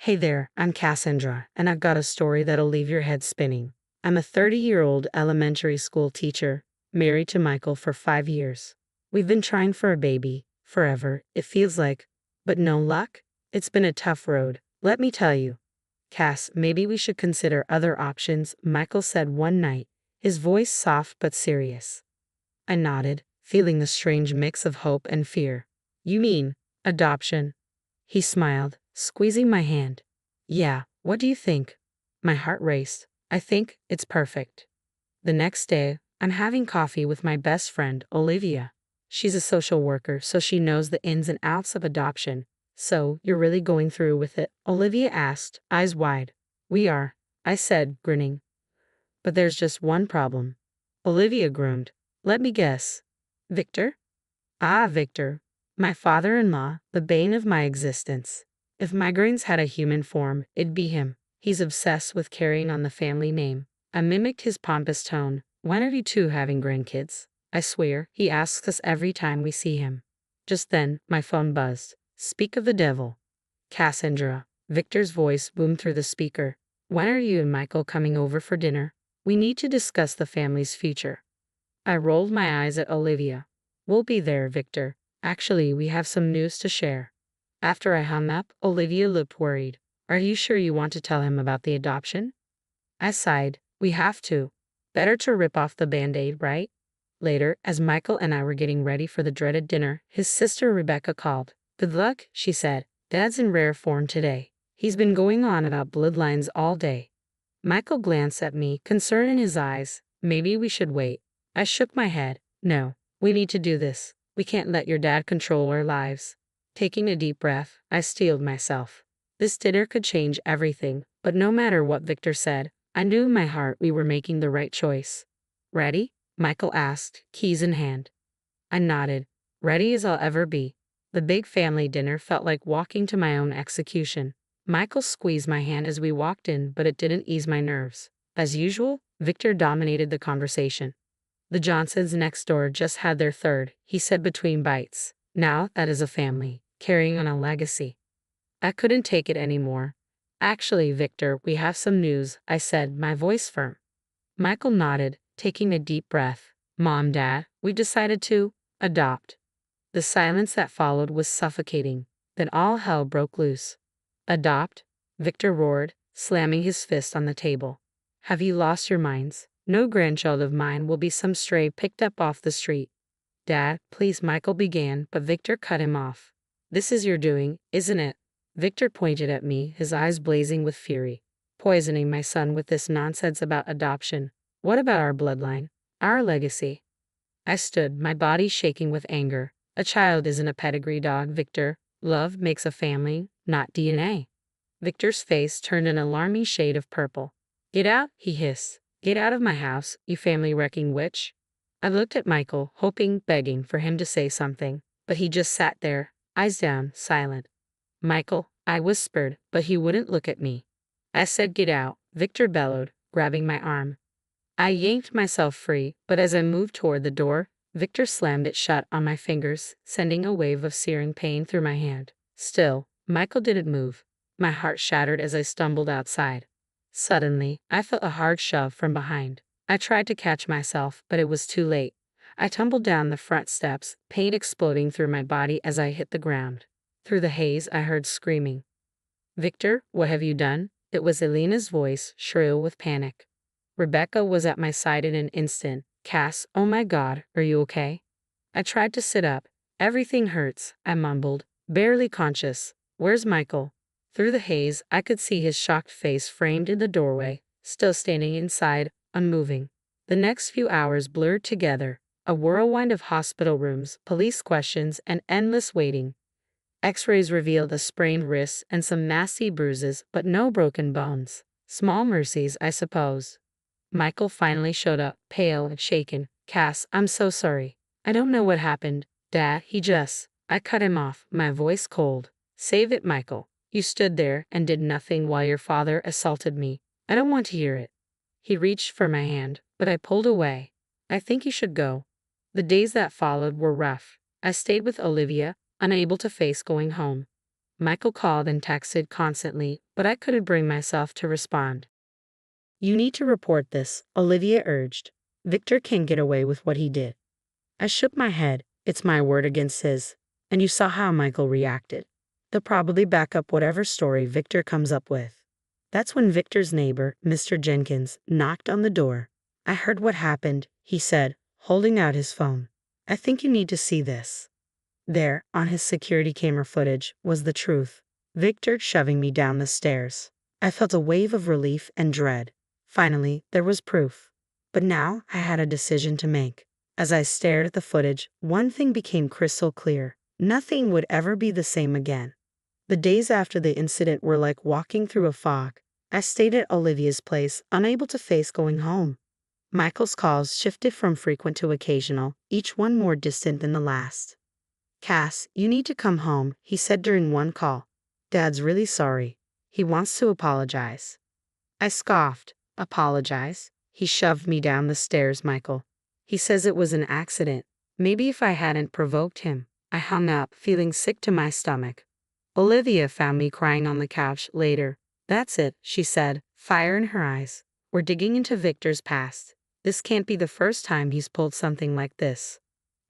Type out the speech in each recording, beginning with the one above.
Hey there, I'm Cassandra, and I've got a story that'll leave your head spinning. I'm a 30-year-old elementary school teacher, married to Michael for 5 years. We've been trying for a baby, forever, it feels like, but no luck? It's been a tough road, let me tell you. Cass, maybe we should consider other options, Michael said one night, his voice soft but serious. I nodded, feeling the strange mix of hope and fear. You mean, adoption? He smiled, squeezing my hand. Yeah, what do you think? My heart raced. I think it's perfect. The next day, I'm having coffee with my best friend, Olivia. She's a social worker, so she knows the ins and outs of adoption. So, you're really going through with it? Olivia asked, eyes wide. We are, I said, grinning. But there's just one problem. Olivia groaned. Let me guess. Victor? Ah, Victor. My father-in-law, the bane of my existence. If migraines had a human form, it'd be him. He's obsessed with carrying on the family name. I mimicked his pompous tone. When are you two having grandkids? I swear, he asks us every time we see him. Just then, my phone buzzed. Speak of the devil. Cassandra. Victor's voice boomed through the speaker. When are you and Michael coming over for dinner? We need to discuss the family's future. I rolled my eyes at Olivia. We'll be there, Victor. Actually, we have some news to share. After I hung up, Olivia looked worried. Are you sure you want to tell him about the adoption? I sighed. We have to. Better to rip off the band-aid, right? Later, as Michael and I were getting ready for the dreaded dinner, his sister Rebecca called. Good luck, she said. Dad's in rare form today. He's been going on about bloodlines all day. Michael glanced at me, concern in his eyes. Maybe we should wait. I shook my head. No, we need to do this. We can't let your dad control our lives. Taking a deep breath, I steeled myself. This dinner could change everything, but no matter what Victor said, I knew in my heart we were making the right choice. Ready? Michael asked, keys in hand. I nodded. Ready as I'll ever be. The big family dinner felt like walking to my own execution. Michael squeezed my hand as we walked in, but it didn't ease my nerves. As usual, Victor dominated the conversation. The Johnsons next door just had their third, he said between bites. Now that is a family, carrying on a legacy. I couldn't take it anymore. Actually, Victor, we have some news, I said, my voice firm. Michael nodded, taking a deep breath. Mom, Dad, we decided to adopt. The silence that followed was suffocating. Then all hell broke loose. Adopt? Victor roared, slamming his fist on the table. Have you lost your minds? No grandchild of mine will be some stray picked up off the street. Dad, please, Michael began, but Victor cut him off. This is your doing, isn't it? Victor pointed at me, his eyes blazing with fury. Poisoning my son with this nonsense about adoption. What about our bloodline? Our legacy? I stood, my body shaking with anger. A child isn't a pedigree dog, Victor. Love makes a family, not DNA. Victor's face turned an alarming shade of purple. Get out, he hissed. Get out of my house, you family-wrecking witch. I looked at Michael, hoping, begging for him to say something, but he just sat there, eyes down, silent. Michael, I whispered, but he wouldn't look at me. I said get out, Victor bellowed, grabbing my arm. I yanked myself free, but as I moved toward the door, Victor slammed it shut on my fingers, sending a wave of searing pain through my hand. Still, Michael didn't move. My heart shattered as I stumbled outside. Suddenly, I felt a hard shove from behind. I tried to catch myself, but it was too late. I tumbled down the front steps, pain exploding through my body as I hit the ground. Through the haze, I heard screaming. Victor, what have you done? It was Elena's voice, shrill with panic. Rebecca was at my side in an instant. Cass, oh my God, are you okay? I tried to sit up. Everything hurts, I mumbled, barely conscious. Where's Michael? Through the haze, I could see his shocked face framed in the doorway, still standing inside, unmoving. The next few hours blurred together, a whirlwind of hospital rooms, police questions, and endless waiting. X-rays revealed a sprained wrist and some nasty bruises, but no broken bones. Small mercies, I suppose. Michael finally showed up, pale and shaken. Cass, I'm so sorry. I don't know what happened. Dad, I cut him off, my voice cold. Save it, Michael. You stood there and did nothing while your father assaulted me. I don't want to hear it. He reached for my hand, but I pulled away. I think you should go. The days that followed were rough. I stayed with Olivia, unable to face going home. Michael called and texted constantly, but I couldn't bring myself to respond. You need to report this, Olivia urged. Victor can't get away with what he did. I shook my head. It's my word against his. And you saw how Michael reacted. They'll probably back up whatever story Victor comes up with. That's when Victor's neighbor, Mr. Jenkins, knocked on the door. I heard what happened, he said, holding out his phone. I think you need to see this. There, on his security camera footage, was the truth. Victor shoving me down the stairs. I felt a wave of relief and dread. Finally, there was proof. But now I had a decision to make. As I stared at the footage, one thing became crystal clear. Nothing would ever be the same again. The days after the incident were like walking through a fog. I stayed at Olivia's place, unable to face going home. Michael's calls shifted from frequent to occasional, each one more distant than the last. Cass, you need to come home, he said during one call. Dad's really sorry. He wants to apologize. I scoffed. Apologize? He shoved me down the stairs, Michael. He says it was an accident. Maybe if I hadn't provoked him. I hung up, feeling sick to my stomach. Olivia found me crying on the couch later. That's it, she said, fire in her eyes. We're digging into Victor's past. This can't be the first time he's pulled something like this.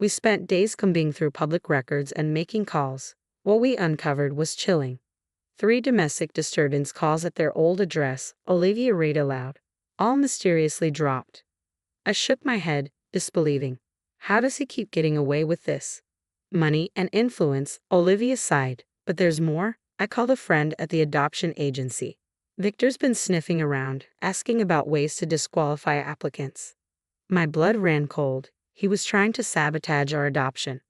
We spent days combing through public records and making calls. What we uncovered was chilling. 3 domestic disturbance calls at their old address, Olivia read aloud. All mysteriously dropped. I shook my head, disbelieving. How does he keep getting away with this? Money and influence, Olivia sighed. But there's more. I called a friend at the adoption agency. Victor's been sniffing around, asking about ways to disqualify applicants. My blood ran cold. He was trying to sabotage our adoption.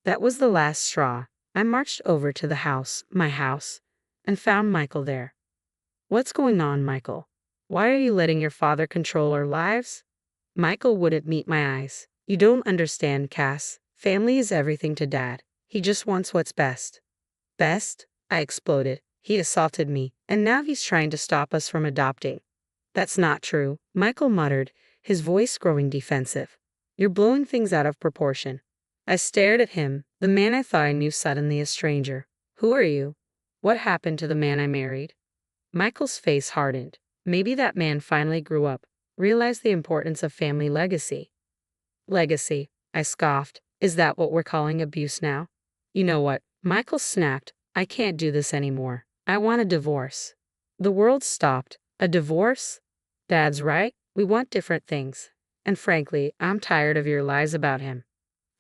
That was the last straw. I marched over to the house, my house, and found Michael there. What's going on, Michael? Why are you letting your father control our lives? Michael wouldn't meet my eyes. You don't understand, Cass. Family is everything to Dad. He just wants what's best. Best? I exploded. He assaulted me, and now he's trying to stop us from adopting. That's not true, Michael muttered, his voice growing defensive. You're blowing things out of proportion. I stared at him, the man I thought I knew suddenly a stranger. Who are you? What happened to the man I married? Michael's face hardened. Maybe that man finally grew up, realized the importance of family legacy. Legacy, I scoffed. Is that what we're calling abuse now? You know what? Michael snapped. I can't do this anymore. I want a divorce. The world stopped. A divorce? Dad's right. We want different things. And frankly, I'm tired of your lies about him.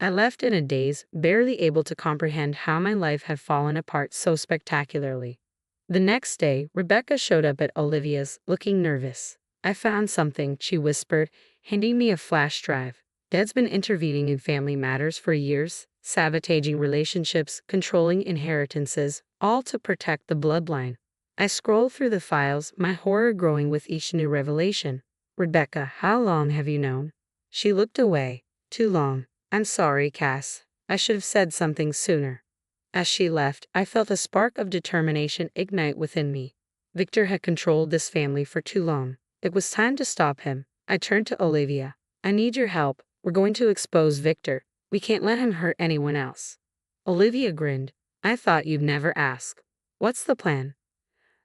I left in a daze, barely able to comprehend how my life had fallen apart so spectacularly. The next day, Rebecca showed up at Olivia's, looking nervous. I found something, she whispered, handing me a flash drive. Dad's been intervening in family matters for years, sabotaging relationships, controlling inheritances, all to protect the bloodline. I scrolled through the files, my horror growing with each new revelation. Rebecca, how long have you known? She looked away. Too long. I'm sorry, Cass. I should have said something sooner. As she left, I felt a spark of determination ignite within me. Victor had controlled this family for too long. It was time to stop him. I turned to Olivia. I need your help. We're going to expose Victor. We can't let him hurt anyone else. Olivia grinned. I thought you'd never ask. What's the plan?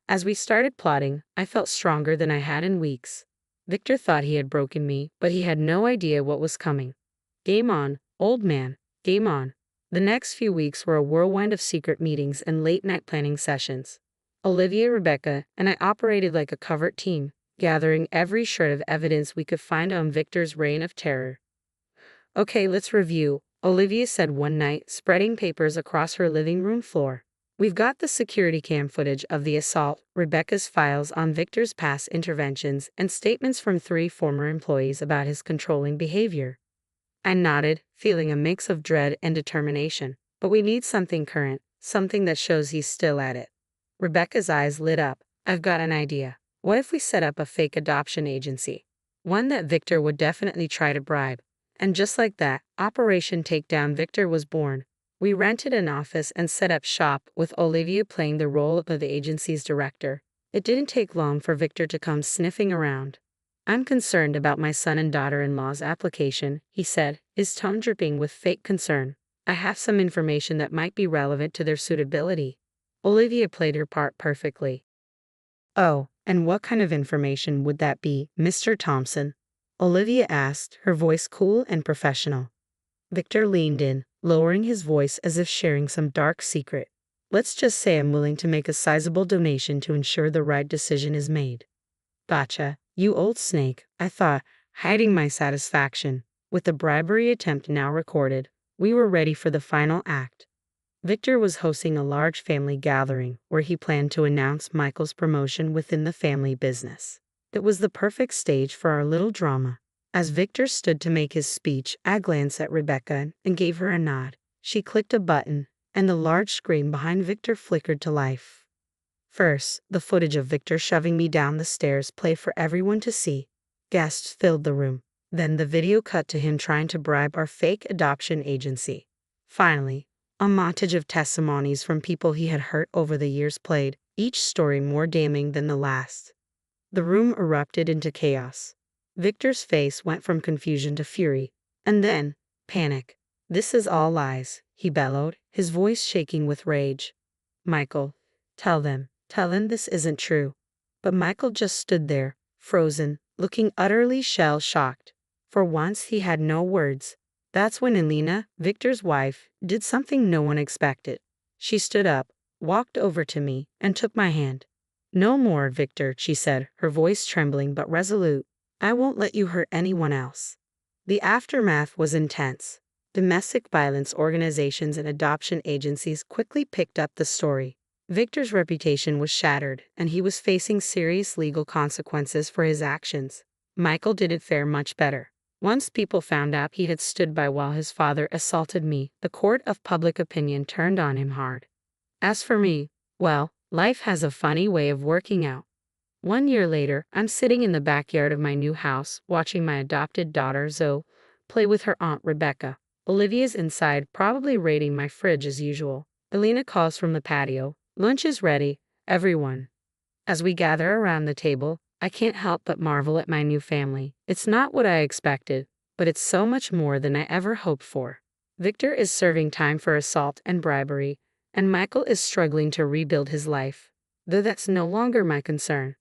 As we started plotting, I felt stronger than I had in weeks. Victor thought he had broken me, but he had no idea what was coming. Game on, old man, game on. The next few weeks were a whirlwind of secret meetings and late-night planning sessions. Olivia, Rebecca, and I operated like a covert team, gathering every shred of evidence we could find on Victor's reign of terror. Okay, let's review, Olivia said one night, spreading papers across her living room floor. We've got the security cam footage of the assault, Rebecca's files on Victor's past interventions, and statements from 3 former employees about his controlling behavior. I nodded, feeling a mix of dread and determination. But we need something current, something that shows he's still at it. Rebecca's eyes lit up. I've got an idea. What if we set up a fake adoption agency? One that Victor would definitely try to bribe. And just like that, Operation Takedown Victor was born. We rented an office and set up shop, with Olivia playing the role of the agency's director. It didn't take long for Victor to come sniffing around. I'm concerned about my son and daughter-in-law's application, he said, his tone dripping with fake concern. I have some information that might be relevant to their suitability. Olivia played her part perfectly. Oh, and what kind of information would that be, Mr. Thompson? Olivia asked, her voice cool and professional. Victor leaned in, lowering his voice as if sharing some dark secret. Let's just say I'm willing to make a sizable donation to ensure the right decision is made. Gotcha, you old snake, I thought, hiding my satisfaction. With the bribery attempt now recorded, we were ready for the final act. Victor was hosting a large family gathering where he planned to announce Michael's promotion within the family business. It was the perfect stage for our little drama. As Victor stood to make his speech, I glanced at Rebecca and gave her a nod. She clicked a button, and the large screen behind Victor flickered to life. First, the footage of Victor shoving me down the stairs played for everyone to see. Guests filled the room. Then the video cut to him trying to bribe our fake adoption agency. Finally, a montage of testimonies from people he had hurt over the years played, each story more damning than the last. The room erupted into chaos. Victor's face went from confusion to fury, and then panic. "This is all lies," he bellowed, his voice shaking with rage. "Michael, tell them this isn't true." But Michael just stood there, frozen, looking utterly shell-shocked. For once he had no words. That's when Elena, Victor's wife, did something no one expected. She stood up, walked over to me, and took my hand. "No more, Victor," she said, her voice trembling but resolute. "I won't let you hurt anyone else." The aftermath was intense. Domestic violence organizations and adoption agencies quickly picked up the story. Victor's reputation was shattered, and he was facing serious legal consequences for his actions. Michael didn't fare much better. Once people found out he had stood by while his father assaulted me, the court of public opinion turned on him hard. As for me, well, life has a funny way of working out. 1 year later, I'm sitting in the backyard of my new house, watching my adopted daughter Zoe play with her aunt Rebecca. Olivia's inside, probably raiding my fridge as usual. Elena calls from the patio. "Lunch is ready, everyone." As we gather around the table, I can't help but marvel at my new family. It's not what I expected, but it's so much more than I ever hoped for. Victor is serving time for assault and bribery, and Michael is struggling to rebuild his life. Though that's no longer my concern.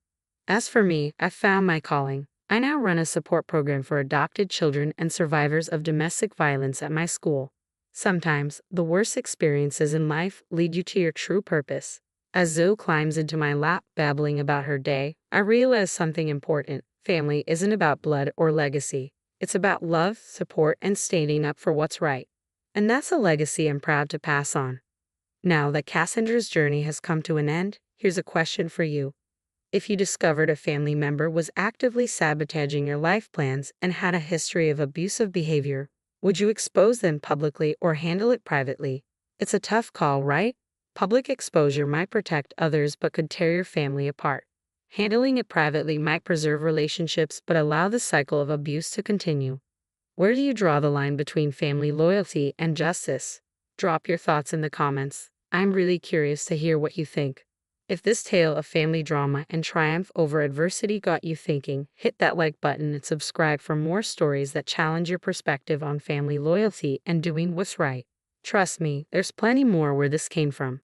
As for me, I found my calling. I now run a support program for adopted children and survivors of domestic violence at my school. Sometimes, the worst experiences in life lead you to your true purpose. As Zoe climbs into my lap babbling about her day, I realize something important. Family isn't about blood or legacy. It's about love, support, and standing up for what's right. And that's a legacy I'm proud to pass on. Now that Cassandra's journey has come to an end, here's a question for you. If you discovered a family member was actively sabotaging your life plans and had a history of abusive behavior, would you expose them publicly or handle it privately? It's a tough call, right? Public exposure might protect others but could tear your family apart. Handling it privately might preserve relationships but allow the cycle of abuse to continue. Where do you draw the line between family loyalty and justice? Drop your thoughts in the comments. I'm really curious to hear what you think. If this tale of family drama and triumph over adversity got you thinking, hit that like button and subscribe for more stories that challenge your perspective on family loyalty and doing what's right. Trust me, there's plenty more where this came from.